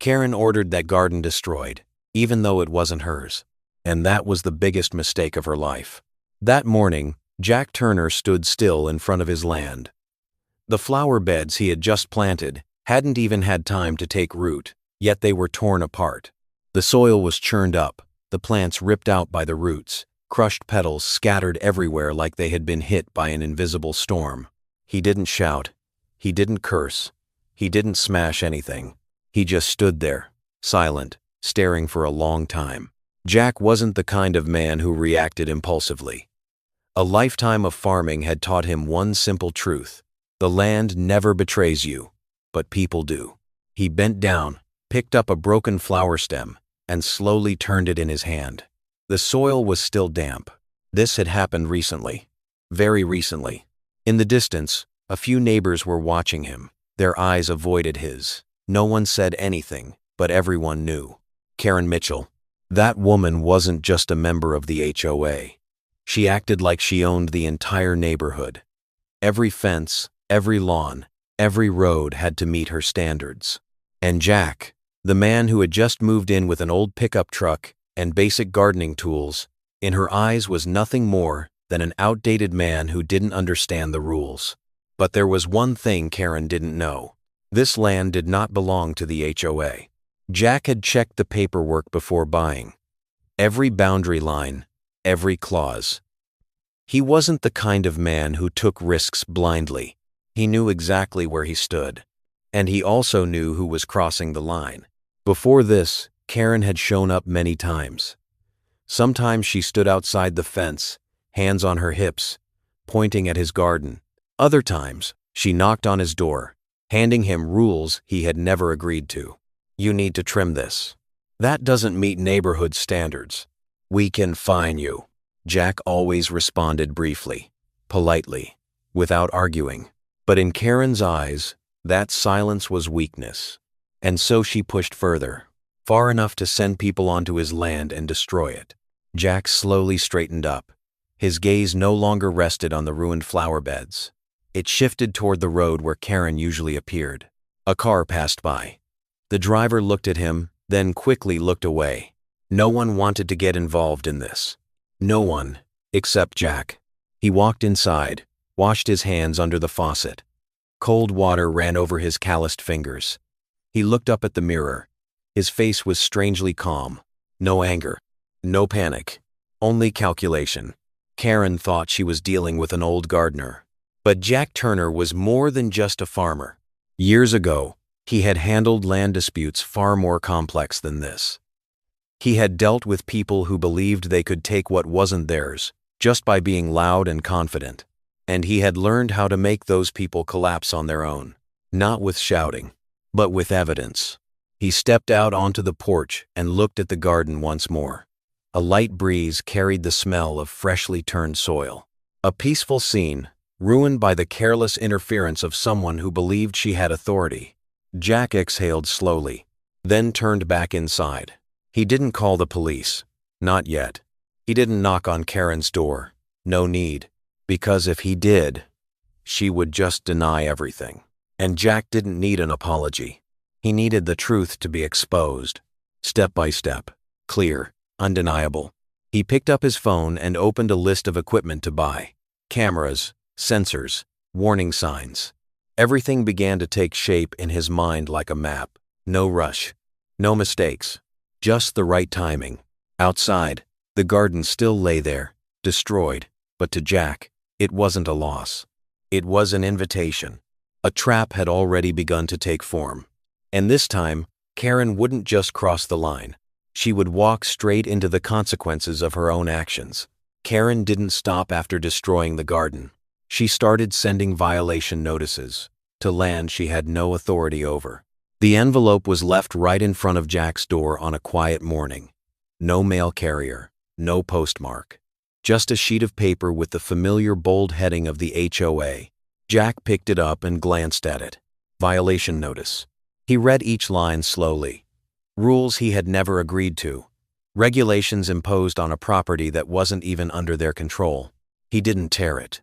Karen ordered that garden destroyed, even though it wasn't hers. And that was the biggest mistake of her life. That morning, Jack Turner stood still in front of his land. The flower beds he had just planted hadn't even had time to take root, yet they were torn apart. The soil was churned up, the plants ripped out by the roots, crushed petals scattered everywhere like they had been hit by an invisible storm. He didn't shout. He didn't curse. He didn't smash anything. He just stood there, silent, staring for a long time. Jack wasn't the kind of man who reacted impulsively. A lifetime of farming had taught him one simple truth: the land never betrays you, but people do. He bent down, picked up a broken flower stem, and slowly turned it in his hand. The soil was still damp. This had happened recently. Very recently. In the distance, a few neighbors were watching him. Their eyes avoided his. No one said anything, but everyone knew. Karen Mitchell. That woman wasn't just a member of the HOA. She acted like she owned the entire neighborhood. Every fence, every lawn, every road had to meet her standards. And Jack, the man who had just moved in with an old pickup truck and basic gardening tools, in her eyes was nothing more than an outdated man who didn't understand the rules. But there was one thing Karen didn't know. This land did not belong to the HOA. Jack had checked the paperwork before buying. Every boundary line, every clause. He wasn't the kind of man who took risks blindly. He knew exactly where he stood. And he also knew who was crossing the line. Before this, Karen had shown up many times. Sometimes she stood outside the fence, hands on her hips, pointing at his garden. Other times, she knocked on his door, handing him rules he had never agreed to. You need to trim this. That doesn't meet neighborhood standards. We can fine you. Jack always responded briefly, politely, without arguing. But in Karen's eyes, that silence was weakness. And so she pushed further, far enough to send people onto his land and destroy it. Jack slowly straightened up. His gaze no longer rested on the ruined flower beds. It shifted toward the road where Karen usually appeared. A car passed by. The driver looked at him, then quickly looked away. No one wanted to get involved in this. No one, except Jack. He walked inside, washed his hands under the faucet. Cold water ran over his calloused fingers. He looked up at the mirror. His face was strangely calm. No anger, no panic, only calculation. Karen thought she was dealing with an old gardener. But Jack Turner was more than just a farmer. Years ago, he had handled land disputes far more complex than this. He had dealt with people who believed they could take what wasn't theirs, just by being loud and confident. And he had learned how to make those people collapse on their own, not with shouting, but with evidence. He stepped out onto the porch and looked at the garden once more. A light breeze carried the smell of freshly turned soil. A peaceful scene, ruined by the careless interference of someone who believed she had authority. Jack exhaled slowly, then turned back inside. He didn't call the police. Not yet. He didn't knock on Karen's door. No need. Because if he did, she would just deny everything. And Jack didn't need an apology. He needed the truth to be exposed. Step by step. Clear. Undeniable. He picked up his phone and opened a list of equipment to buy. Cameras, sensors, warning signs. Everything began to take shape in his mind like a map. No rush. No mistakes. Just the right timing. Outside, the garden still lay there, destroyed. But to Jack, it wasn't a loss. It was an invitation. A trap had already begun to take form. And this time, Karen wouldn't just cross the line. She would walk straight into the consequences of her own actions. Karen didn't stop after destroying the garden. She started sending violation notices to land she had no authority over. The envelope was left right in front of Jack's door on a quiet morning. No mail carrier, no postmark. Just a sheet of paper with the familiar bold heading of the HOA. Jack picked it up and glanced at it. Violation notice. He read each line slowly. Rules he had never agreed to. Regulations imposed on a property that wasn't even under their control. He didn't tear it.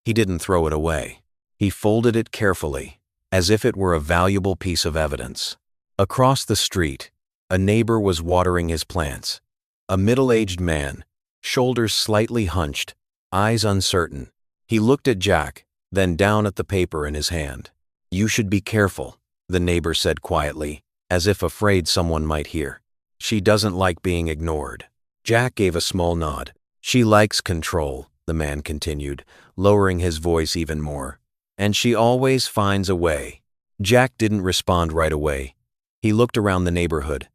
He didn't throw it away. He folded it carefully, as if it were a valuable piece of evidence. Across the street, a neighbor was watering his plants. A middle-aged man, shoulders slightly hunched, eyes uncertain. He looked at Jack, then down at the paper in his hand. "You should be careful," the neighbor said quietly, as if afraid someone might hear. "She doesn't like being ignored." Jack gave a small nod. "She likes control," the man continued, lowering his voice even more. "And she always finds a way." Jack didn't respond right away. He looked around the neighborhood.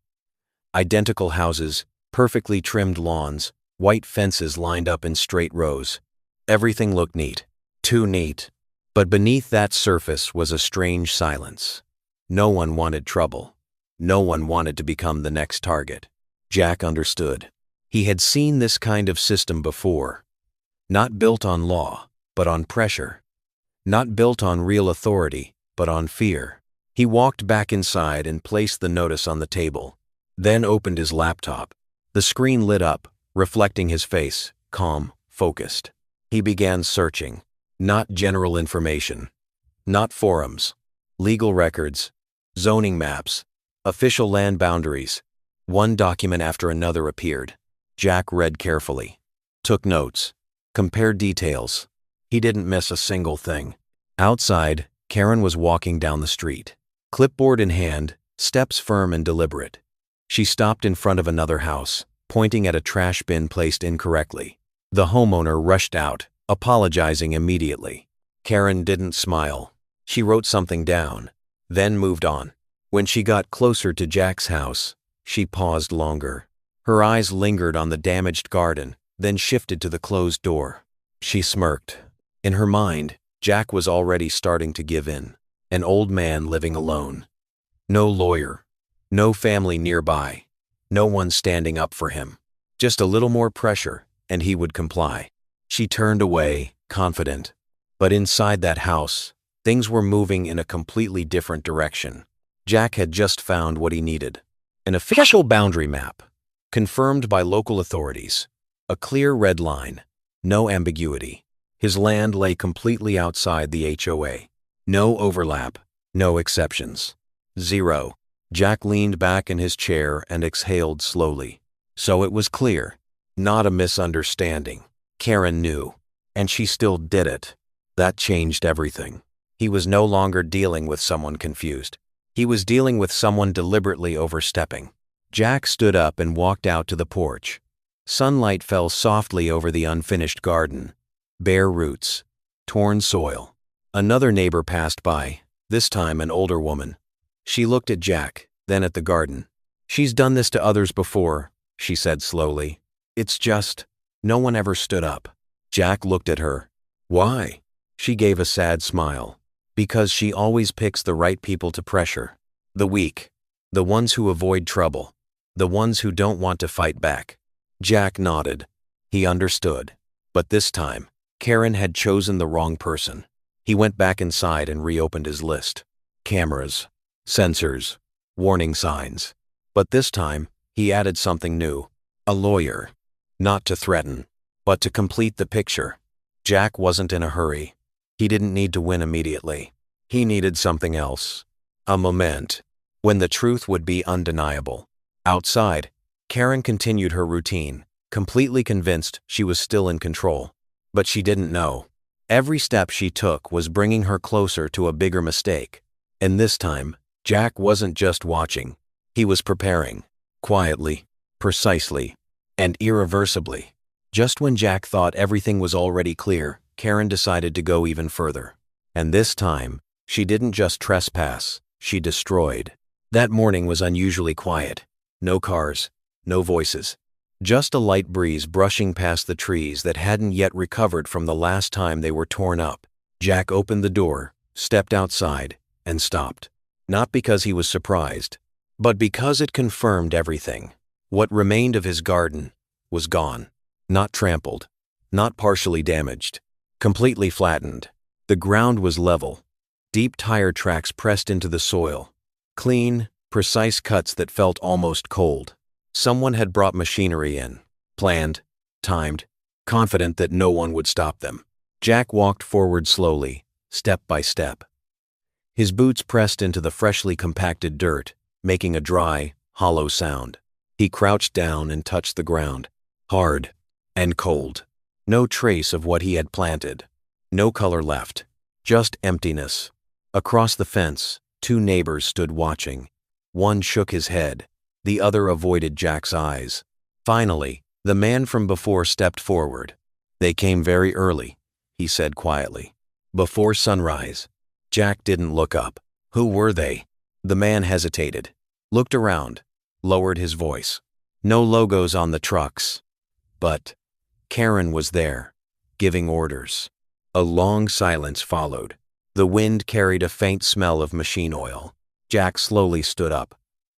Identical houses, perfectly trimmed lawns, white fences lined up in straight rows. Everything looked neat. Too neat. But beneath that surface was a strange silence. No one wanted trouble. No one wanted to become the next target. Jack understood. He had seen this kind of system before. Not built on law, but on pressure. Not built on real authority, but on fear. He walked back inside and placed the notice on the table, then opened his laptop. The screen lit up, reflecting his face, calm, focused. He began searching. Not general information. Not forums. Legal records. Zoning maps. Official land boundaries. One document after another appeared. Jack read carefully. Took notes. Compared details. He didn't miss a single thing. Outside, Karen was walking down the street. Clipboard in hand, steps firm and deliberate. She stopped in front of another house, pointing at a trash bin placed incorrectly. The homeowner rushed out, apologizing immediately. Karen didn't smile. She wrote something down, then moved on. When she got closer to Jack's house, she paused longer. Her eyes lingered on the damaged garden, then shifted to the closed door. She smirked. In her mind, Jack was already starting to give in. An old man living alone. No lawyer. No family nearby. No one standing up for him. Just a little more pressure, and he would comply. She turned away, confident. But inside that house, things were moving in a completely different direction. Jack had just found what he needed. An official boundary map, confirmed by local authorities. A clear red line. No ambiguity. His land lay completely outside the HOA. No overlap. No exceptions. Zero. Jack leaned back in his chair and exhaled slowly. So it was clear. Not a misunderstanding. Karen knew. And she still did it. That changed everything. He was no longer dealing with someone confused. He was dealing with someone deliberately overstepping. Jack stood up and walked out to the porch. Sunlight fell softly over the unfinished garden. Bare roots. Torn soil. Another neighbor passed by, this time an older woman. She looked at Jack, then at the garden. "She's done this to others before," she said slowly. "It's just, no one ever stood up." Jack looked at her. "Why?" She gave a sad smile. "Because she always picks the right people to pressure. The weak. The ones who avoid trouble. The ones who don't want to fight back." Jack nodded. He understood. But this time, Karen had chosen the wrong person. He went back inside and reopened his list. Cameras. Sensors. Warning signs. But this time, he added something new. A lawyer. Not to threaten, but to complete the picture. Jack wasn't in a hurry. He didn't need to win immediately. He needed something else. A moment. When the truth would be undeniable. Outside, Karen continued her routine, completely convinced she was still in control. But she didn't know. Every step she took was bringing her closer to a bigger mistake. And this time, Jack wasn't just watching. He was preparing. Quietly, precisely, and irreversibly. Just when Jack thought everything was already clear, Karen decided to go even further. And this time, she didn't just trespass, she destroyed. That morning was unusually quiet. No cars, no voices. Just a light breeze brushing past the trees that hadn't yet recovered from the last time they were torn up. Jack opened the door, stepped outside, and stopped. Not because he was surprised, but because it confirmed everything. What remained of his garden was gone. Not trampled, not partially damaged, completely flattened. The ground was level. Deep tire tracks pressed into the soil. Clean, precise cuts that felt almost cold. Someone had brought machinery in, planned, timed, confident that no one would stop them. Jack walked forward slowly, step by step. His boots pressed into the freshly compacted dirt, making a dry, hollow sound. He crouched down and touched the ground, hard and cold. No trace of what he had planted. No color left. Just emptiness. Across the fence, two neighbors stood watching. One shook his head. The other avoided Jack's eyes. Finally, the man from before stepped forward. "They came very early," he said quietly. "Before sunrise." Jack didn't look up. "Who were they?" The man hesitated, looked around, lowered his voice. "No logos on the trucks. But Karen was there, giving orders." A long silence followed. The wind carried a faint smell of machine oil. Jack slowly stood up.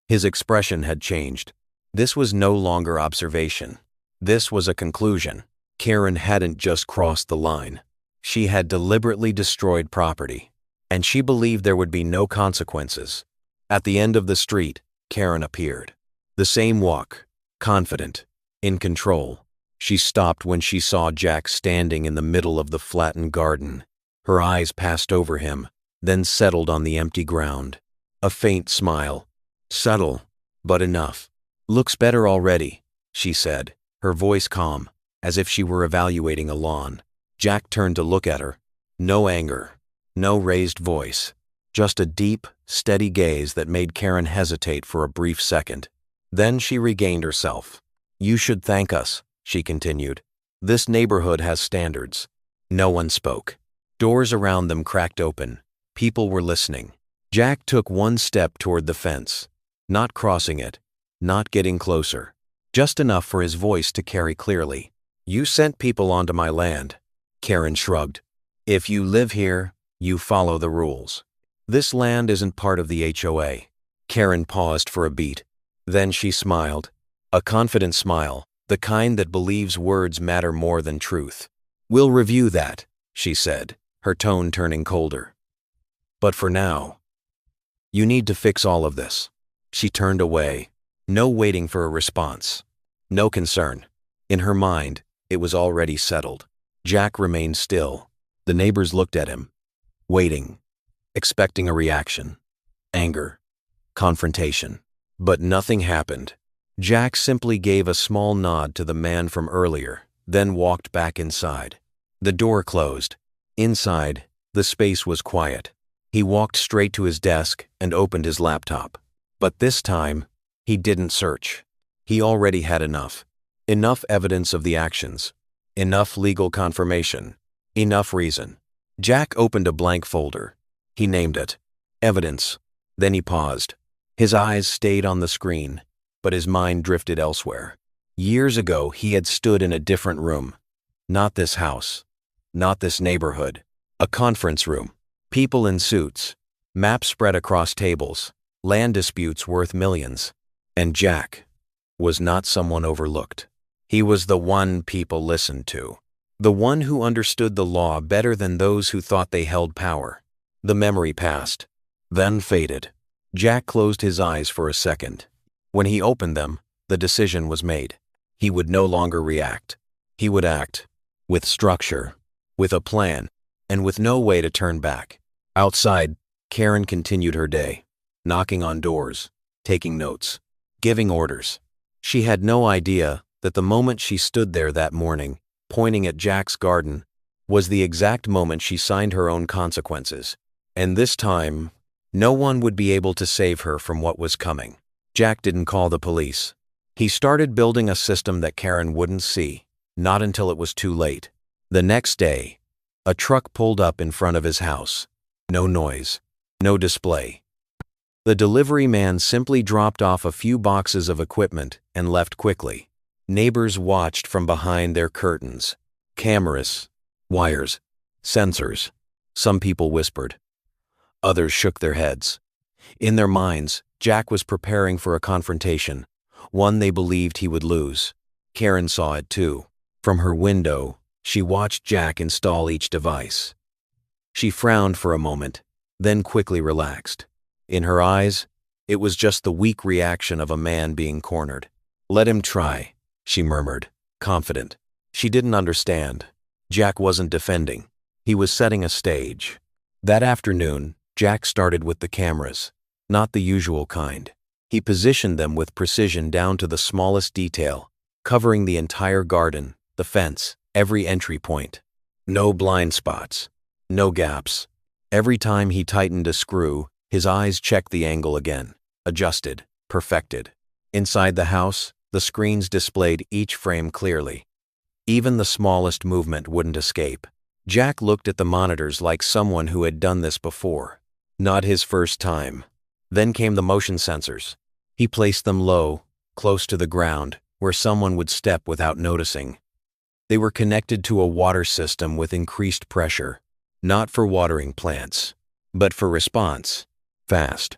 His expression had changed. This was no longer observation. This was a conclusion. Karen hadn't just crossed the line. She had deliberately destroyed property, and she believed there would be no consequences. At the end of the street, Karen appeared. The same walk, confident, in control. She stopped when she saw Jack standing in the middle of the flattened garden. Her eyes passed over him, then settled on the empty ground. A faint smile. Subtle, but enough. "Looks better already," she said, her voice calm, as if she were evaluating a lawn. Jack turned to look at her. No anger, no raised voice, just a deep, steady gaze that made Karen hesitate for a brief second. Then she regained herself. "You should thank us," she continued. "This neighborhood has standards." No one spoke. Doors around them cracked open. People were listening. Jack took one step toward the fence, not crossing it, not getting closer, just enough for his voice to carry clearly. "You sent people onto my land." Karen shrugged. "If you live here, you follow the rules. This land isn't part of the HOA. Karen paused for a beat. Then she smiled. A confident smile, the kind that believes words matter more than truth. "We'll review that," she said, her tone turning colder. "But for now, you need to fix all of this." She turned away. No waiting for a response. No concern. In her mind, it was already settled. Jack remained still. The neighbors looked at him, waiting, expecting a reaction. Anger. Confrontation. But nothing happened. Jack simply gave a small nod to the man from earlier, then walked back inside. The door closed. Inside, the space was quiet. He walked straight to his desk and opened his laptop. But this time, he didn't search. He already had enough. Enough evidence of the actions. Enough legal confirmation. Enough reason. Jack opened a blank folder. He named it Evidence. Then he paused. His eyes stayed on the screen, but his mind drifted elsewhere. Years ago, he had stood in a different room. Not this house. Not this neighborhood. A conference room. People in suits. Maps spread across tables. Land disputes worth millions. And Jack was not someone overlooked. He was the one people listened to. The one who understood the law better than those who thought they held power. The memory passed, then faded. Jack closed his eyes for a second. When he opened them, the decision was made. He would no longer react. He would act, with structure, with a plan, and with no way to turn back. Outside, Karen continued her day, knocking on doors, taking notes, giving orders. She had no idea that the moment she stood there that morning, pointing at Jack's garden, was the exact moment she signed her own consequences. And this time, no one would be able to save her from what was coming. Jack didn't call the police. He started building a system that Karen wouldn't see, not until it was too late. The next day, a truck pulled up in front of his house. No noise, no display. The delivery man simply dropped off a few boxes of equipment and left quickly. Neighbors watched from behind their curtains. Cameras, wires, sensors. Some people whispered. Others shook their heads. In their minds, Jack was preparing for a confrontation, one they believed he would lose. Karen saw it too. From her window, she watched Jack install each device. She frowned for a moment, then quickly relaxed. In her eyes, it was just the weak reaction of a man being cornered. "Let him try," she murmured, confident. She didn't understand. Jack wasn't defending. He was setting a stage. That afternoon, Jack started with the cameras, not the usual kind. He positioned them with precision down to the smallest detail, covering the entire garden, the fence, every entry point. No blind spots. No gaps. Every time he tightened a screw, his eyes checked the angle again, adjusted, perfected. Inside the house, the screens displayed each frame clearly. Even the smallest movement wouldn't escape. Jack looked at the monitors like someone who had done this before. Not his first time. Then came the motion sensors. He placed them low, close to the ground, where someone would step without noticing. They were connected to a water system with increased pressure, not for watering plants, but for response. Fast.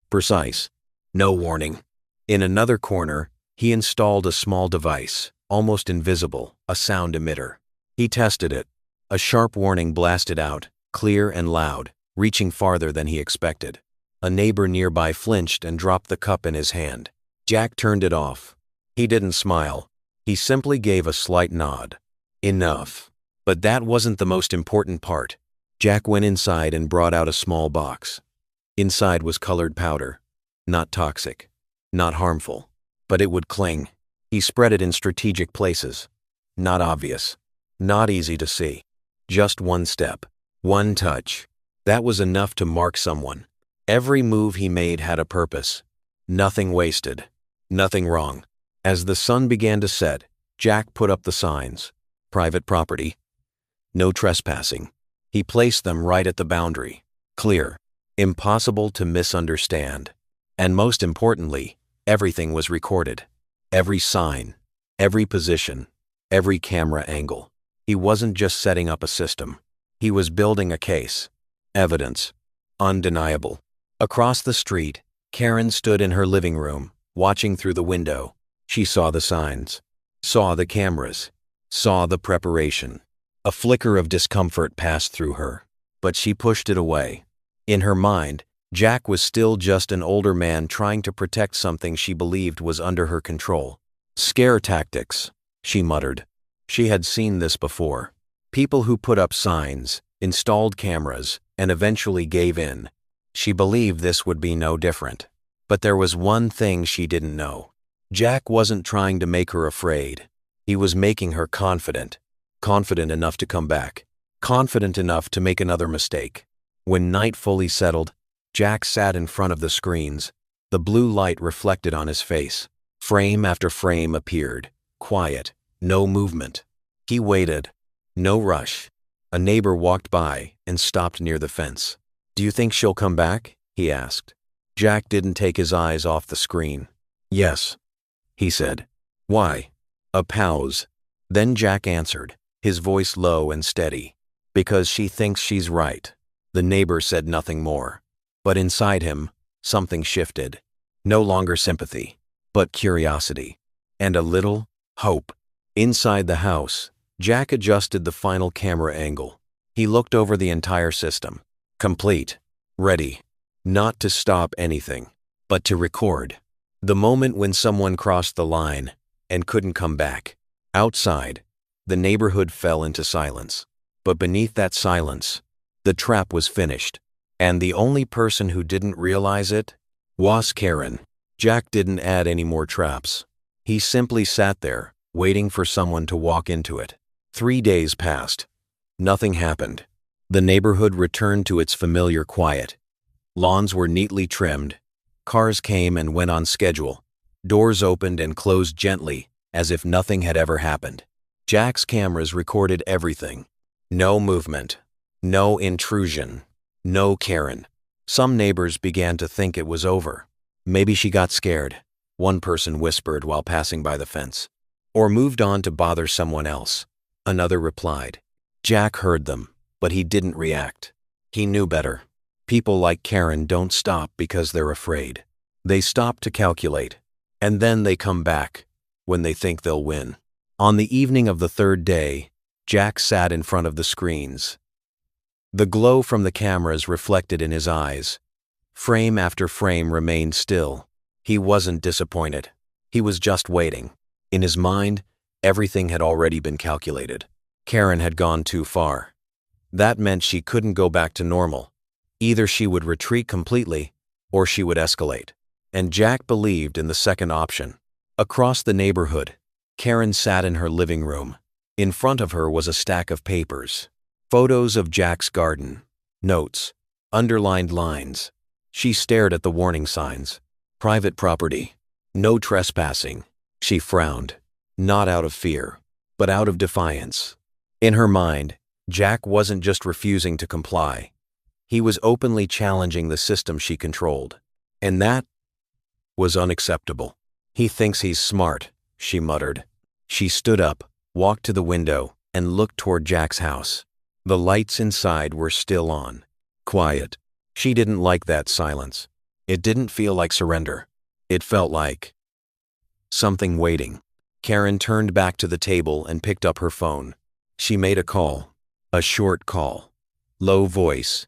Precise. No warning. In another corner, he installed a small device, almost invisible, a sound emitter. He tested it. A sharp warning blasted out, clear and loud, reaching farther than he expected. A neighbor nearby flinched and dropped the cup in his hand. Jack turned it off. He didn't smile. He simply gave a slight nod. Enough. But that wasn't the most important part. Jack went inside and brought out a small box. Inside was colored powder. Not toxic. Not harmful. But it would cling. He spread it in strategic places. Not obvious. Not easy to see. Just one step. One touch. That was enough to mark someone. Every move he made had a purpose. Nothing wasted. Nothing wrong. As the sun began to set, Jack put up the signs. Private property. No trespassing. He placed them right at the boundary. Clear. Impossible to misunderstand. And most importantly, everything was recorded. Every sign. Every position. Every camera angle. He wasn't just setting up a system. He was building a case. Evidence. Undeniable. Across the street, Karen stood in her living room, watching through the window. She saw the signs. Saw the cameras. Saw the preparation. A flicker of discomfort passed through her, but she pushed it away. In her mind, Jack was still just an older man trying to protect something she believed was under her control. Scare tactics, she muttered. She had seen this before. People who put up signs, installed cameras, and eventually gave in. She believed this would be no different. But there was one thing she didn't know. Jack wasn't trying to make her afraid. He was making her confident. Confident enough to come back. Confident enough to make another mistake. When night fully settled, Jack sat in front of the screens. The blue light reflected on his face. Frame after frame appeared. Quiet. No movement. He waited. No rush. A neighbor walked by and stopped near the fence. "Do you think she'll come back?" he asked. Jack didn't take his eyes off the screen. "Yes," he said. "Why?" A pause. Then Jack answered, his voice low and steady. "Because she thinks she's right." The neighbor said nothing more. But inside him, something shifted. No longer sympathy, but curiosity. And a little hope. Inside the house, Jack adjusted the final camera angle. He looked over the entire system. Complete. Ready. Not to stop anything, but to record. The moment when someone crossed the line and couldn't come back. Outside, the neighborhood fell into silence. But beneath that silence, the trap was finished. And the only person who didn't realize it was Karen. Jack didn't add any more traps. He simply sat there, waiting for someone to walk into it. 3 days passed. Nothing happened. The neighborhood returned to its familiar quiet. Lawns were neatly trimmed. Cars came and went on schedule. Doors opened and closed gently, as if nothing had ever happened. Jack's cameras recorded everything. No movement. No intrusion. No Karen. Some neighbors began to think it was over. Maybe she got scared, one person whispered while passing by the fence. Or moved on to bother someone else, another replied. Jack heard them, but he didn't react. He knew better. People like Karen don't stop because they're afraid. They stop to calculate, and then they come back when they think they'll win. On the evening of the 3rd day, Jack sat in front of the screens. The glow from the cameras reflected in his eyes. Frame after frame remained still. He wasn't disappointed. He was just waiting. In his mind, everything had already been calculated. Karen had gone too far. That meant she couldn't go back to normal. Either she would retreat completely, or she would escalate. and Jack believed in the second option. Across the neighborhood, Karen sat in her living room. In front of her was a stack of papers. Photos of Jack's garden, notes, underlined lines. She stared at the warning signs. Private property. No trespassing. She frowned, not out of fear, but out of defiance. In her mind, Jack wasn't just refusing to comply. He was openly challenging the system she controlled. And that was unacceptable. He thinks he's smart, she muttered. She stood up, walked to the window, and looked toward Jack's house. The lights inside were still on. Quiet. She didn't like that silence. It didn't feel like surrender. It felt like something waiting. Karen turned back to the table and picked up her phone. She made a call. A short call. Low voice.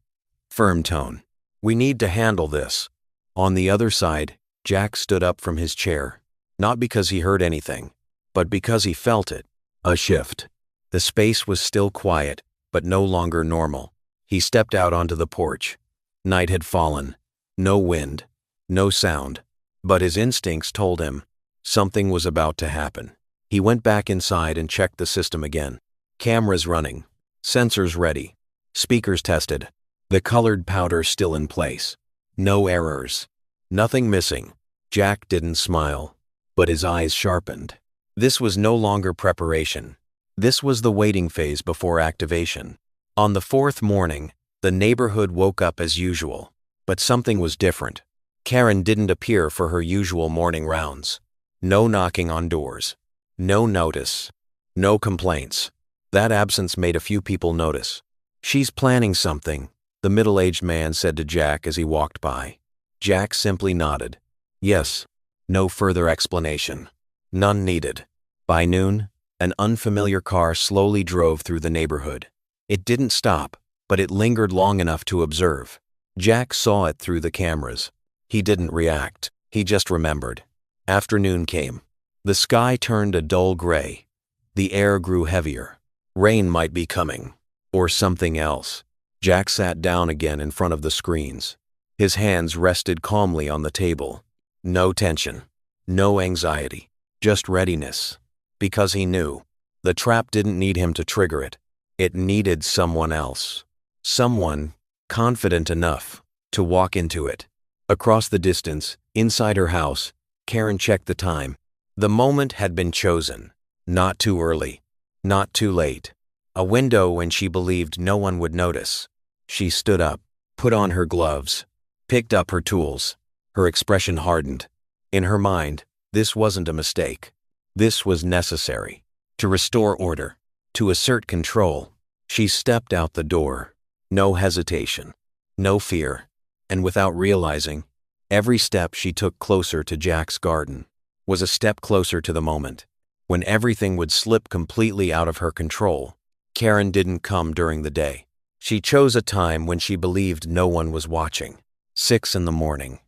Firm tone. "We need to handle this." On the other side, Jack stood up from his chair. Not because he heard anything, but because he felt it. A shift. The space was still quiet, but no longer normal. He stepped out onto the porch. Night had fallen. No wind. No sound. But his instincts told him something was about to happen. He went back inside and checked the system again. Cameras running. Sensors ready. Speakers tested. The colored powder still in place. No errors. Nothing missing. Jack didn't smile, but his eyes sharpened. This was no longer preparation. This was the waiting phase before activation. On the fourth morning, the neighborhood woke up as usual, but something was different. Karen didn't appear for her usual morning rounds. No knocking on doors. No notice. No complaints. That absence made a few people notice. "She's planning something," the middle-aged man said to Jack as he walked by. Jack simply nodded. Yes. No further explanation. None needed. By noon, an unfamiliar car slowly drove through the neighborhood. It didn't stop, but it lingered long enough to observe. Jack saw it through the cameras. He didn't react. He just remembered. Afternoon came. The sky turned a dull gray. The air grew heavier. Rain might be coming. Or something else. Jack sat down again in front of the screens. His hands rested calmly on the table. No tension. No anxiety. Just readiness. Because he knew. The trap didn't need him to trigger it. It needed someone else. Someone confident enough to walk into it. Across the distance, inside her house, Karen checked the time. The moment had been chosen. Not too early. Not too late. A window when she believed no one would notice. She stood up, put on her gloves, picked up her tools. Her expression hardened. In her mind, this wasn't a mistake. This was necessary. To restore order. To assert control. She stepped out the door. No hesitation. No fear. And without realizing, every step she took closer to Jack's garden was a step closer to the moment when everything would slip completely out of her control. Karen didn't come during the day. She chose a time when she believed no one was watching. 6 a.m.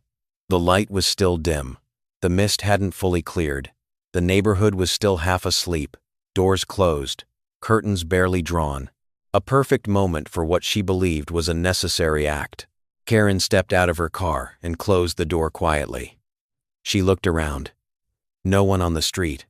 The light was still dim. The mist hadn't fully cleared. The neighborhood was still half asleep, doors closed, curtains barely drawn. A perfect moment for what she believed was a necessary act. Karen stepped out of her car and closed the door quietly. She looked around. No one on the street.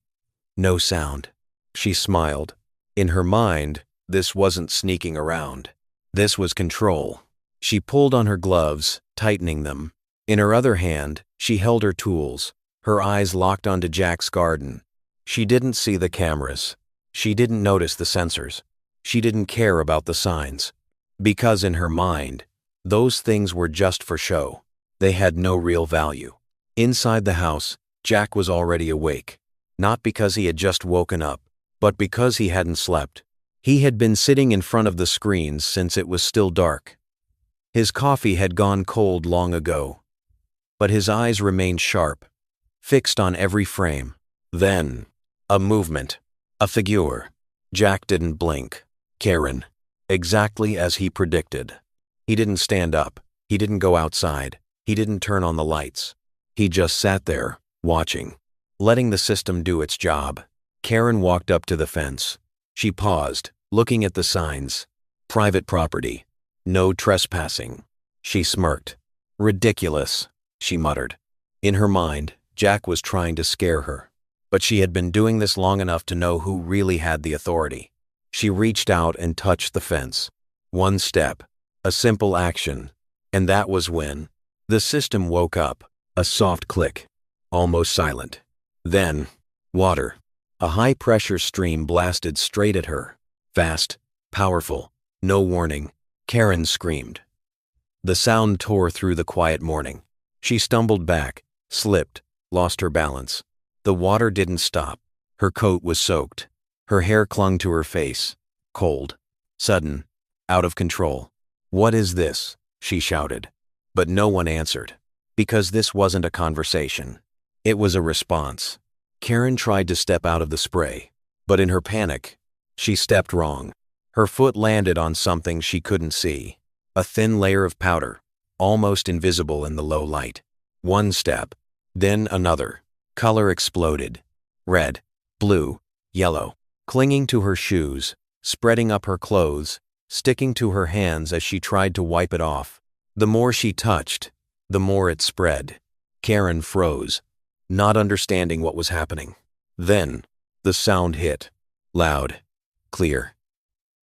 No sound. She smiled. In her mind, this wasn't sneaking around. This was control. She pulled on her gloves, tightening them. In her other hand, she held her tools, her eyes locked onto Jack's garden. She didn't see the cameras. She didn't notice the sensors. She didn't care about the signs. Because in her mind, those things were just for show. They had no real value. Inside the house, Jack was already awake. Not because he had just woken up, but because he hadn't slept. He had been sitting in front of the screens since it was still dark. His coffee had gone cold long ago. But his eyes remained sharp, fixed on every frame. Then, a movement. A figure. Jack didn't blink. Karen. Exactly as he predicted. He didn't stand up. He didn't go outside. He didn't turn on the lights. He just sat there, watching, letting the system do its job. Karen walked up to the fence. She paused, looking at the signs. Private property. No trespassing. She smirked. Ridiculous, she muttered. In her mind, Jack was trying to scare her. But she had been doing this long enough to know who really had the authority. She reached out and touched the fence. One step, a simple action, and that was when the system woke up. A soft click, almost silent. Then, water. A high-pressure stream blasted straight at her. Fast, powerful, no warning. Karen screamed. The sound tore through the quiet morning. She stumbled back, slipped, lost her balance. The water didn't stop. Her coat was soaked. Her hair clung to her face. Cold. Sudden. Out of control. "What is this?" she shouted. But no one answered. Because this wasn't a conversation. It was a response. Karen tried to step out of the spray. But in her panic, she stepped wrong. Her foot landed on something she couldn't see. A thin layer of powder, almost invisible in the low light. One step, then another. Color exploded. Red, blue, yellow. Clinging to her shoes, spreading up her clothes, sticking to her hands as she tried to wipe it off. The more she touched, the more it spread. Karen froze, not understanding what was happening. Then, the sound hit. Loud. Clear.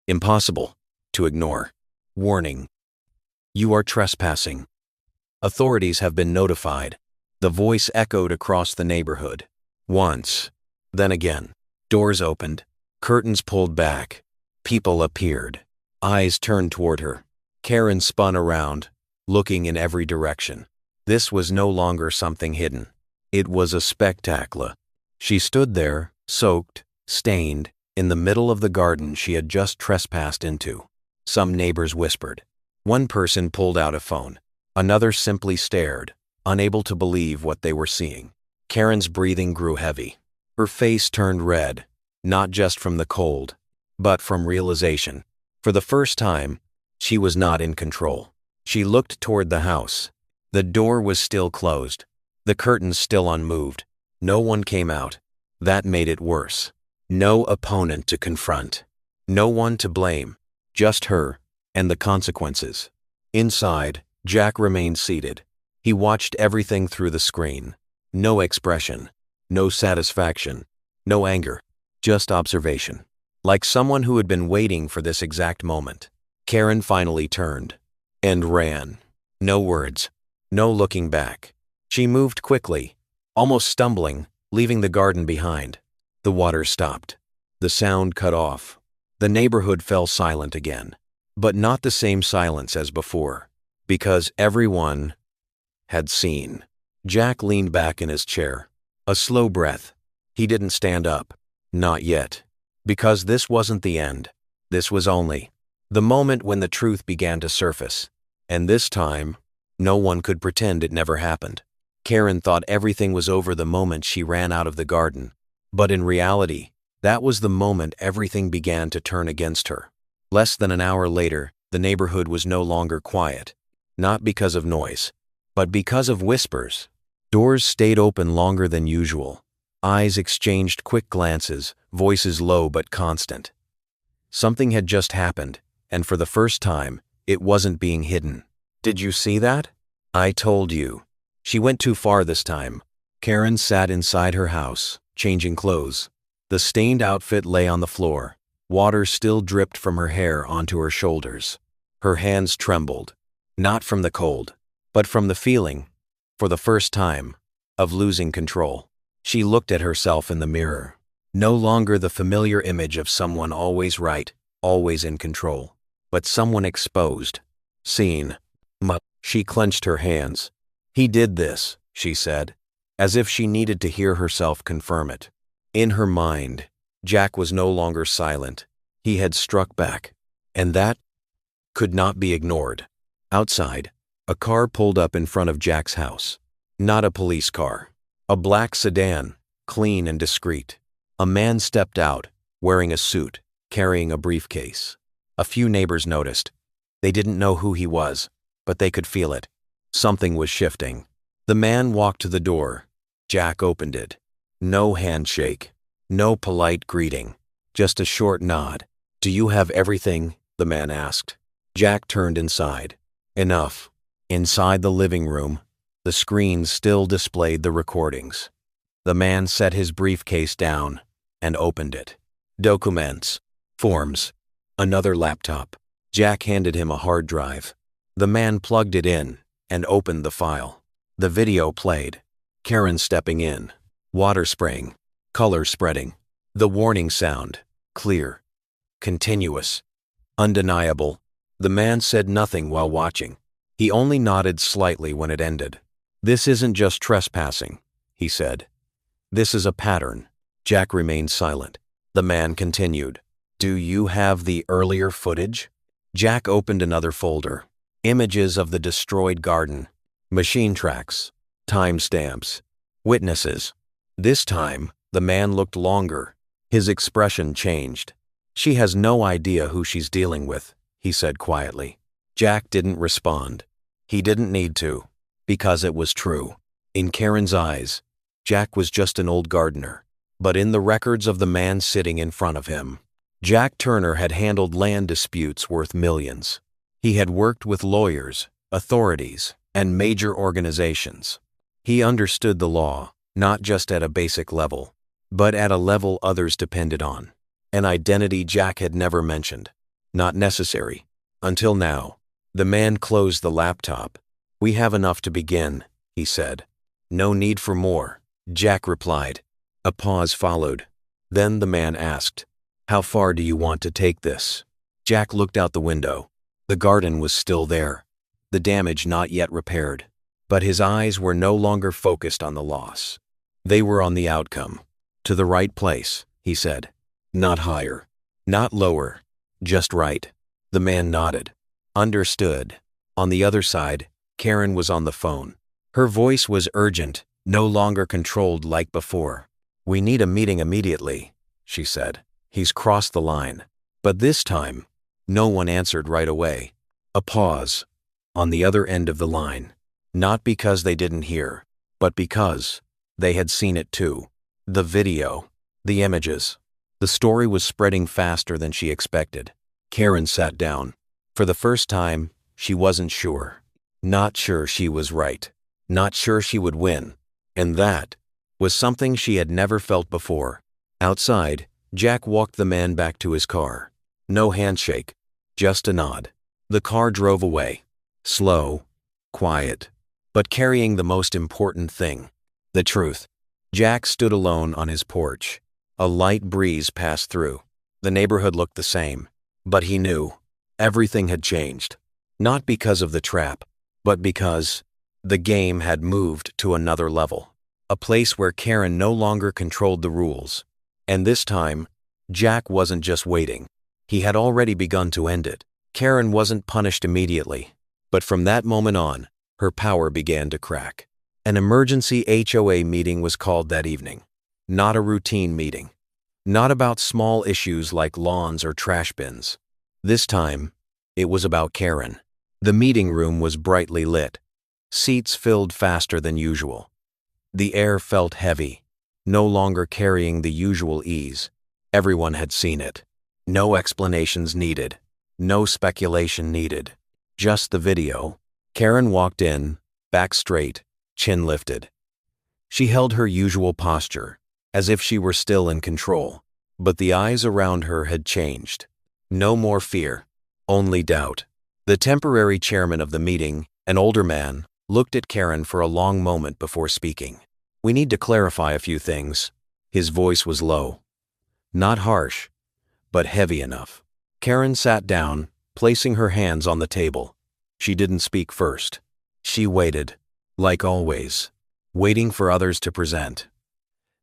Impossible to ignore. Warning. You are trespassing. Authorities have been notified. The voice echoed across the neighborhood. Once. Then again. Doors opened. Curtains pulled back. People appeared. Eyes turned toward her. Karen spun around, looking in every direction. This was no longer something hidden. It was a spectacle. She stood there, soaked, stained, in the middle of the garden she had just trespassed into. Some neighbors whispered. One person pulled out a phone. Another simply stared, unable to believe what they were seeing. Karen's breathing grew heavy. Her face turned red, not just from the cold, but from realization. For the first time, she was not in control. She looked toward the house. The door was still closed. The curtains still unmoved. No one came out. That made it worse. No opponent to confront. No one to blame. Just her, and the consequences. Inside, Jack remained seated. He watched everything through the screen. No expression. No satisfaction. No anger. Just observation. Like someone who had been waiting for this exact moment. Karen finally turned. And ran. No words. No looking back. She moved quickly, almost stumbling, leaving the garden behind. The water stopped. The sound cut off. The neighborhood fell silent again. But not the same silence as before. Because everyone had seen. Jack leaned back in his chair. A slow breath. He didn't stand up. Not yet. Because this wasn't the end. This was only the moment when the truth began to surface. And this time, no one could pretend it never happened. Karen thought everything was over the moment she ran out of the garden. But in reality, that was the moment everything began to turn against her. Less than an hour later, the neighborhood was no longer quiet. Not because of noise, but because of whispers. Doors stayed open longer than usual. Eyes exchanged quick glances, voices low but constant. Something had just happened, and for the first time, it wasn't being hidden. Did you see that? I told you. She went too far this time. Karen sat inside her house, changing clothes. The stained outfit lay on the floor. Water still dripped from her hair onto her shoulders. Her hands trembled. Not from the cold, but from the feeling, for the first time, of losing control. She looked at herself in the mirror. No longer the familiar image of someone always right, always in control, but someone exposed, seen. She clenched her hands. He did this, she said, as if she needed to hear herself confirm it. In her mind, Jack was no longer silent. He had struck back, and that could not be ignored. Outside, a car pulled up in front of Jack's house. Not a police car. A black sedan, clean and discreet. A man stepped out, wearing a suit, carrying a briefcase. A few neighbors noticed. They didn't know who he was, but they could feel it. Something was shifting. The man walked to the door. Jack opened it. No handshake. No polite greeting. Just a short nod. Do you have everything? The man asked. Jack turned inside. Enough. Inside the living room, The screen still displayed the recordings. The man set his briefcase down and opened it. Documents, forms, another laptop. Jack handed him a hard drive. The man plugged it in and opened the file. The video played. Karen stepping in. Water spraying. Color spreading. The warning sound. Clear. Continuous. Undeniable. The man said nothing while watching. He only nodded slightly when it ended. "This isn't just trespassing," he said. "This is a pattern." Jack remained silent. The man continued. "Do you have the earlier footage?" Jack opened another folder. Images of the destroyed garden. Machine tracks. Timestamps. Witnesses. This time, the man looked longer. His expression changed. "She has no idea who she's dealing with," he said quietly. Jack didn't respond. He didn't need to, because it was true. In Karen's eyes, Jack was just an old gardener. But in the records of the man sitting in front of him, Jack Turner had handled land disputes worth millions. He had worked with lawyers, authorities, and major organizations. He understood the law, not just at a basic level, but at a level others depended on. An identity Jack had never mentioned. Not necessary. Until now. The man closed the laptop. "We have enough to begin," he said. "No need for more," Jack replied. A pause followed. Then the man asked, "How far do you want to take this?" Jack looked out the window. The garden was still there, the damage not yet repaired. But his eyes were no longer focused on the loss. They were on the outcome. "To the right place," he said. "Not higher. Not lower. Just right." The man nodded. "Understood." On the other side, Karen was on the phone. Her voice was urgent, no longer controlled like before. "We need a meeting immediately," she said. "He's crossed the line." But this time, no one answered right away. A pause. On the other end of the line. Not because they didn't hear, but because they had seen it too. The video. The images. The story was spreading faster than she expected. Karen sat down. For the first time, she wasn't sure. Not sure she was right. Not sure she would win. And that was something she had never felt before. Outside, Jack walked the man back to his car. No handshake, just a nod. The car drove away. Slow, quiet, but carrying the most important thing, the truth. Jack stood alone on his porch. A light breeze passed through. The neighborhood looked the same, but he knew everything had changed. Not because of the trap, but because the game had moved to another level. A place where Karen no longer controlled the rules. And this time, Jack wasn't just waiting. He had already begun to end it. Karen wasn't punished immediately, but from that moment on, her power began to crack. An emergency HOA meeting was called that evening. Not a routine meeting. Not about small issues like lawns or trash bins. This time, it was about Karen. The meeting room was brightly lit. Seats filled faster than usual. The air felt heavy, no longer carrying the usual ease. Everyone had seen it. No explanations needed. No speculation needed. Just the video. Karen walked in, back straight, chin lifted. She held her usual posture, as if she were still in control. But the eyes around her had changed. No more fear, only doubt. The temporary chairman of the meeting, an older man, looked at Karen for a long moment before speaking. "We need to clarify a few things." His voice was low. Not harsh, but heavy enough. Karen sat down, placing her hands on the table. She didn't speak first. She waited, like always, waiting for others to present.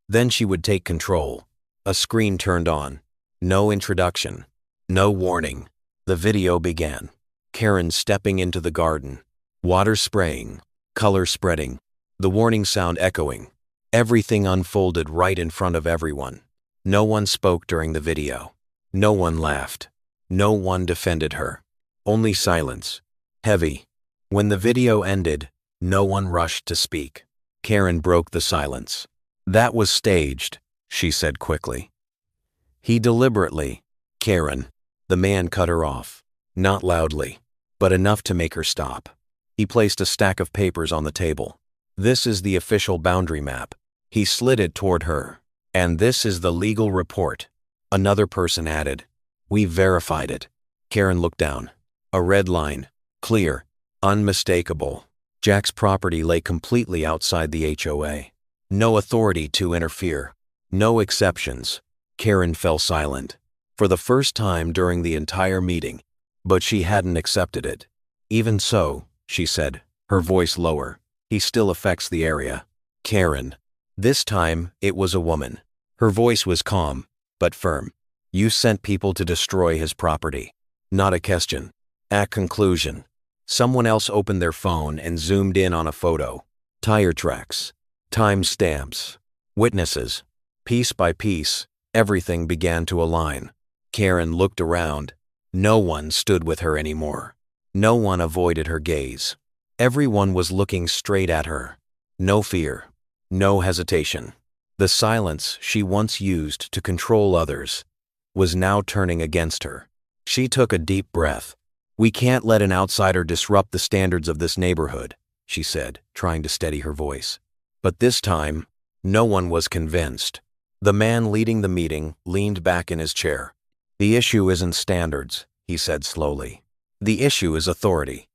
Then she would take control. A screen turned on. No introduction. No warning. The video began. Karen stepping into the garden. Water spraying. Color spreading. The warning sound echoing. Everything unfolded right in front of everyone. No one spoke during the video. No one laughed. No one defended her. Only silence. Heavy. When the video ended, no one rushed to speak. Karen broke the silence. "That was staged," she said quickly. "He deliberately." "Karen." The man cut her off. Not loudly, but enough to make her stop. He placed a stack of papers on the table. This is the official boundary map. He slid it toward her. And this is the legal report. Another person added. We verified it. Karen looked down. A red line. Clear. Unmistakable. Jack's property lay completely outside the HOA. No authority to interfere. No exceptions. Karen fell silent. For the first time during the entire meeting. But she hadn't accepted it. Even so, she said, her voice lower, he still affects the area. Karen. This time, it was a woman. Her voice was calm, but firm. You sent people to destroy his property. Not a question. At conclusion, someone else opened their phone and zoomed in on a photo. Tire tracks. Time stamps. Witnesses. Piece by piece, everything began to align. Karen looked around. No one stood with her anymore. No one avoided her gaze. Everyone was looking straight at her. No fear. No hesitation. The silence she once used to control others was now turning against her. She took a deep breath. We can't let an outsider disrupt the standards of this neighborhood, she said, trying to steady her voice. But this time, no one was convinced. The man leading the meeting leaned back in his chair. The issue isn't standards, he said slowly. The issue is authority.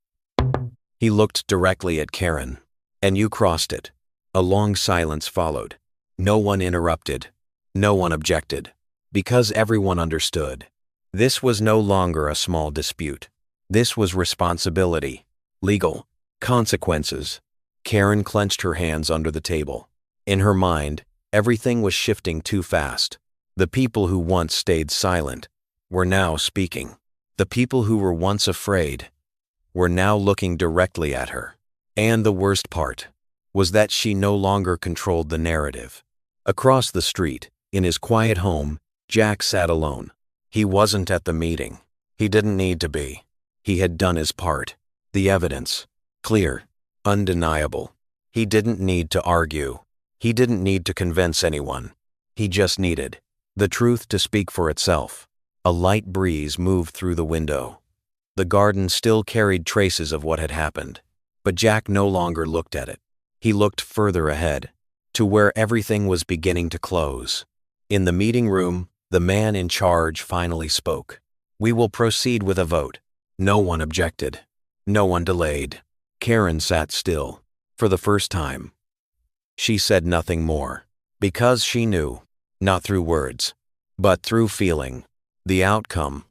He looked directly at Karen. And you crossed it. A long silence followed. No one interrupted. No one objected. Because everyone understood. This was no longer a small dispute. This was responsibility. Legal. Consequences. Karen clenched her hands under the table. In her mind, everything was shifting too fast. The people who once stayed silent were now speaking. The people who were once afraid were now looking directly at her. And the worst part was that she no longer controlled the narrative. Across the street, in his quiet home, Jack sat alone. He wasn't at the meeting. He didn't need to be. He had done his part. The evidence. Clear. Undeniable. He didn't need to argue. He didn't need to convince anyone. He just needed the truth to speak for itself. A light breeze moved through the window. The garden still carried traces of what had happened, but Jack no longer looked at it. He looked further ahead, to where everything was beginning to close. In the meeting room, the man in charge finally spoke. We will proceed with a vote. No one objected. No one delayed. Karen sat still, for the first time. She said nothing more, because she knew, not through words, but through feeling. The outcome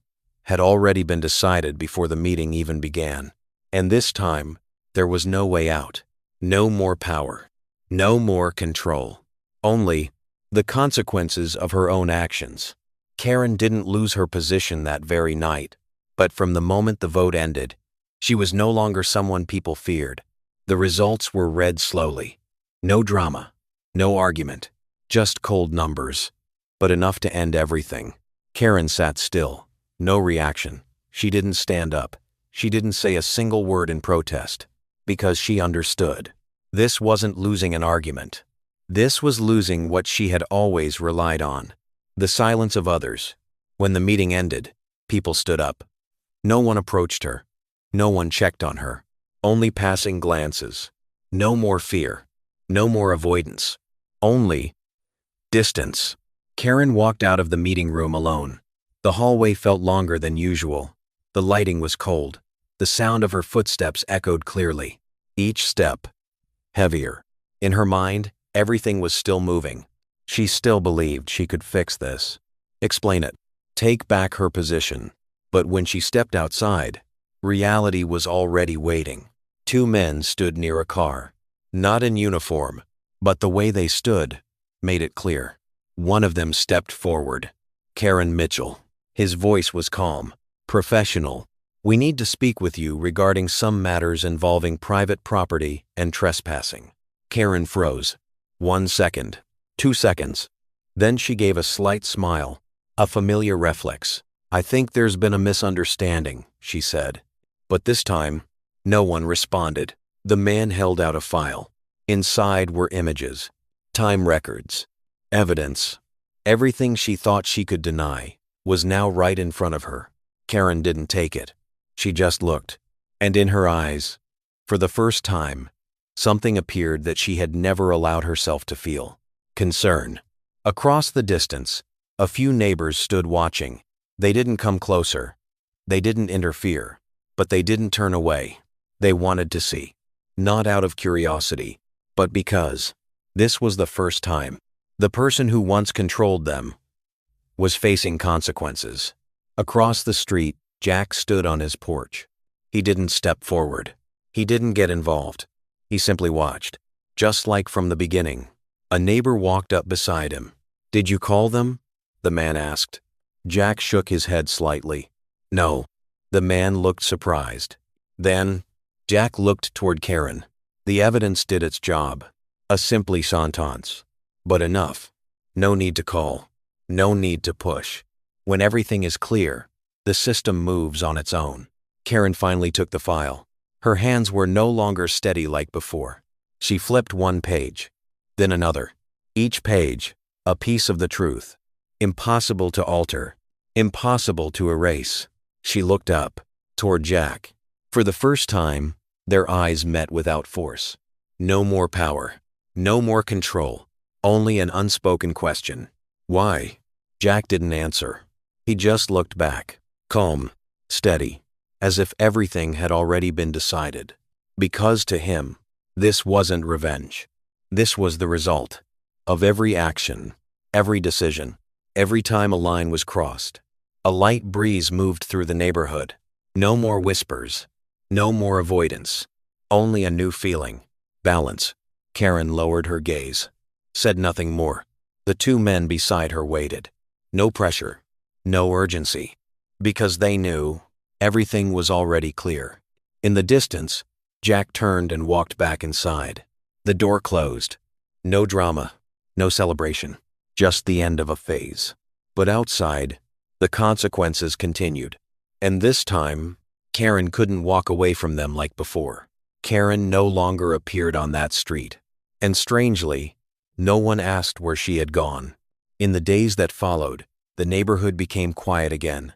had already been decided before the meeting even began. And this time, there was no way out. No more power. No more control. Only the consequences of her own actions. Karen didn't lose her position that very night, but from the moment the vote ended, she was no longer someone people feared. The results were read slowly. No drama. No argument. Just cold numbers. But enough to end everything. Karen sat still. No reaction. She didn't stand up. She didn't say a single word in protest. Because she understood. This wasn't losing an argument. This was losing what she had always relied on. The silence of others. When the meeting ended, people stood up. No one approached her. No one checked on her. Only passing glances. No more fear. No more avoidance. Only distance. Karen walked out of the meeting room alone. The hallway felt longer than usual. The lighting was cold. The sound of her footsteps echoed clearly. Each step heavier. In her mind, everything was still moving. She still believed she could fix this. Explain it. Take back her position. But when she stepped outside, reality was already waiting. Two men stood near a car. Not in uniform, but the way they stood made it clear. One of them stepped forward. Karen Mitchell. His voice was calm, professional. We need to speak with you regarding some matters involving private property and trespassing. Karen froze. 1 second. 2 seconds. Then she gave a slight smile, a familiar reflex. I think there's been a misunderstanding, she said. But this time, no one responded. The man held out a file. Inside were images, time records, evidence. Everything she thought she could deny was now right in front of her. Karen didn't take it. She just looked. And in her eyes, for the first time, Something appeared that she had never allowed herself to feel: concern. Across the distance, a few neighbors stood watching. They didn't come closer. They didn't interfere. But they didn't turn away. They wanted to see. Not out of curiosity, but because this was the first time the person who once controlled them was facing consequences. Across the street, Jack stood on his porch. He didn't step forward. He didn't get involved. He simply watched. Just like from the beginning, a neighbor walked up beside him. "Did you call them?" the man asked. Jack shook his head slightly. "No." The man looked surprised. Then, Jack looked toward Karen. The evidence did its job. A simply sentence. But enough. No need to call. No need to push. When everything is clear, the system moves on its own. Karen finally took the file. Her hands were no longer steady like before. She flipped one page, then another. Each page, a piece of the truth. Impossible to alter. Impossible to erase. She looked up, toward Jack. For the first time, their eyes met without force. No more power. No more control. Only an unspoken question. "Why?" Jack didn't answer. He just looked back. Calm. Steady. As if everything had already been decided. Because to him, this wasn't revenge. This was the result of every action, every decision, every time a line was crossed. A light breeze moved through the neighborhood. No more whispers. No more avoidance. Only a new feeling. Balance. Karen lowered her gaze. Said nothing more. The two men beside her waited. No pressure. No urgency. Because they knew everything was already clear. In the distance, Jack turned and walked back inside. The door closed. No drama. No celebration. Just the end of a phase. But outside, the consequences continued. And this time, Karen couldn't walk away from them like before. Karen no longer appeared on that street. And strangely, no one asked where she had gone. In the days that followed, the neighborhood became quiet again.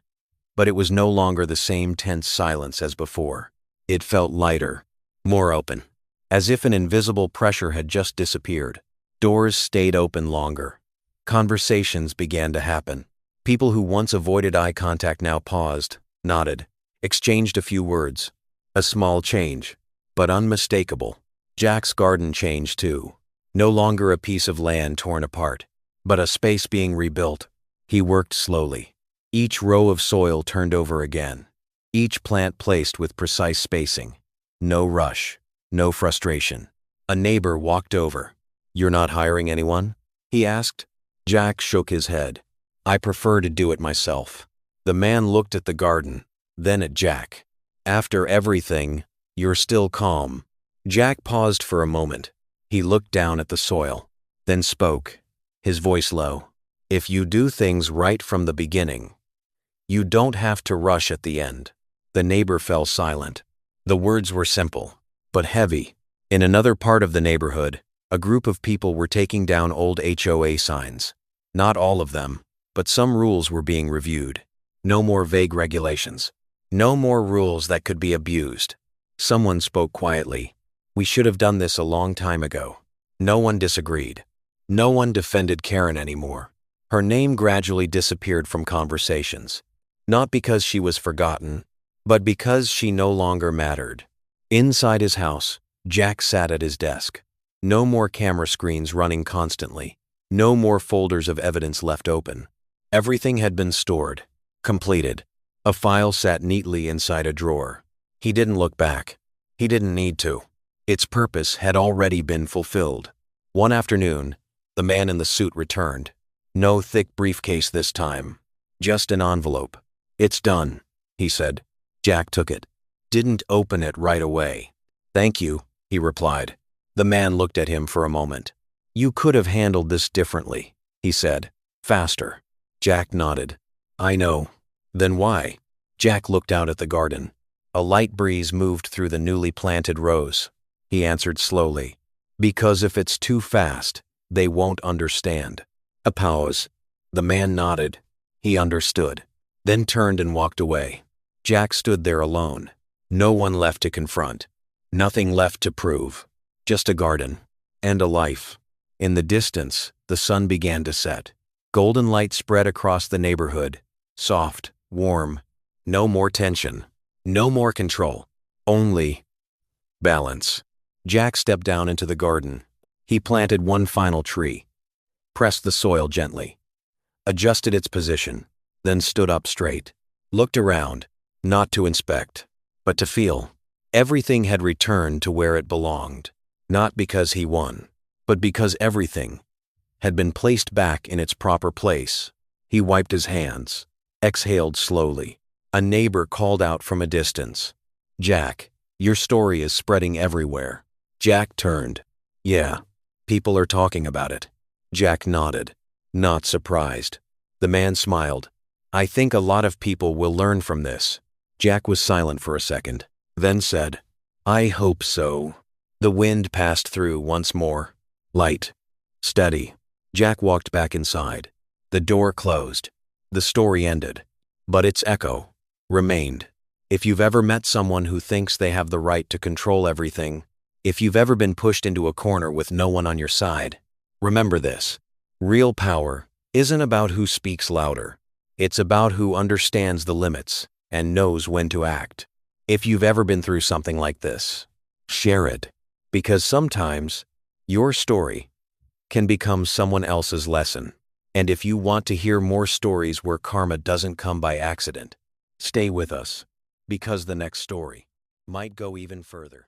But it was no longer the same tense silence as before. It felt lighter, more open, as if an invisible pressure had just disappeared. Doors stayed open longer. Conversations began to happen. People who once avoided eye contact now paused, nodded, exchanged a few words. A small change, but unmistakable. Jack's garden changed too. No longer a piece of land torn apart, but a space being rebuilt. He worked slowly. Each row of soil turned over again. Each plant placed with precise spacing. No rush, no frustration. A neighbor walked over. "You're not hiring anyone?" he asked. Jack shook his head. "I prefer to do it myself." The man looked at the garden, then at Jack. "After everything, you're still calm." Jack paused for a moment. He looked down at the soil, then spoke, his voice low. "If you do things right from the beginning, you don't have to rush at the end." The neighbor fell silent. The words were simple, but heavy. In another part of the neighborhood, a group of people were taking down old HOA signs. Not all of them, but some rules were being reviewed. No more vague regulations. No more rules that could be abused. Someone spoke quietly. "We should have done this a long time ago." No one disagreed. No one defended Karen anymore. Her name gradually disappeared from conversations. Not because she was forgotten, but because she no longer mattered. Inside his house, Jack sat at his desk. No more camera screens running constantly. No more folders of evidence left open. Everything had been stored, completed. A file sat neatly inside a drawer. He didn't look back. He didn't need to. Its purpose had already been fulfilled. One afternoon, the man in the suit returned. No thick briefcase this time. Just an envelope. "It's done," he said. Jack took it. Didn't open it right away. "Thank you," he replied. The man looked at him for a moment. "You could have handled this differently," he said. "Faster." Jack nodded. "I know." "Then why?" Jack looked out at the garden. A light breeze moved through the newly planted rows. He answered slowly. "Because if it's too fast, they won't understand." A pause. The man nodded. He understood. Then turned and walked away. Jack stood there alone. No one left to confront. Nothing left to prove. Just a garden. And a life. In the distance, the sun began to set. Golden light spread across the neighborhood. Soft, warm. No more tension. No more control. Only balance. Jack stepped down into the garden. He planted one final tree. Pressed the soil gently. Adjusted its position. Then stood up straight. Looked around. Not to inspect, but to feel. Everything had returned to where it belonged. Not because he won, but because everything had been placed back in its proper place. He wiped his hands. Exhaled slowly. A neighbor called out from a distance. "Jack, your story is spreading everywhere." Jack turned. "Yeah, people are talking about it." Jack nodded, not surprised. The man smiled. "I think a lot of people will learn from this." Jack was silent for a second, then said, "I hope so." The wind passed through once more. Light. Steady. Jack walked back inside. The door closed. The story ended. But its echo remained. If you've ever met someone who thinks they have the right to control everything, if you've ever been pushed into a corner with no one on your side, remember this. Real power isn't about who speaks louder. It's about who understands the limits and knows when to act. If you've ever been through something like this, share it. Because sometimes your story can become someone else's lesson. And if you want to hear more stories where karma doesn't come by accident, stay with us, because the next story might go even further.